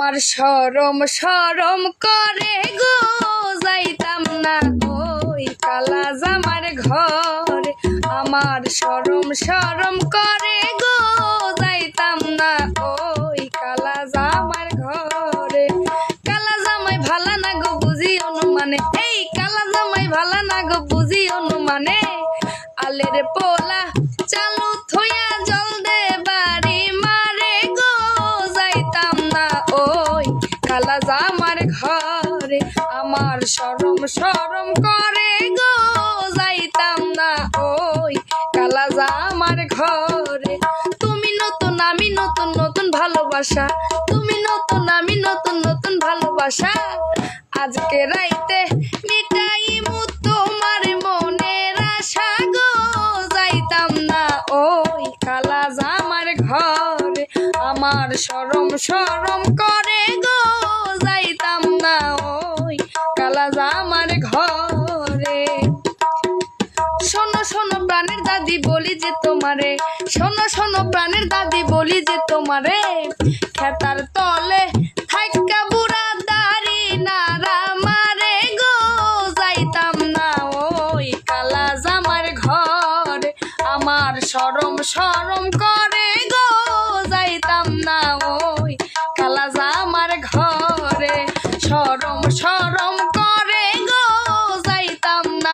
আমার শরম শরম করে গো যাইতাম না ওই কালা জামার ঘরে। আমার শরম শরম করে গো যাইতাম না ওই কালা জামার ঘরে। কালা জামাই ভালা না গো বুঝি অনুমানে, এই কালা জামাই ভালা না গো বুঝি অনুমানে। আলের পোলা চালু থইয়া জল দে বাড়ি মারে গো যাইতাম না ওই কালা জামার ঘরে। আমার শরম শরম করে গো যাইতাম না ওই কালা জামার ঘরে। তুমি নতুন আমি নতুন নতুন ভালোবাসা, তুমি নতুন আমি নতুন নতুন ভালোবাসা। আজকে রাইতে মিটাইমু তোমার মনের আশা গো যাইতাম না ওই কালা জামার ঘরে। আমার শরম শরম করে গো যাইতাম না ওই কালা জামার ঘরে। শোনো শোনো প্রাণের দাদি বলি যে তোমারে, শোনো শোনো প্রাণের দাদি বলি যে তোমারে, খেতার তলে থাইকা বুড়ি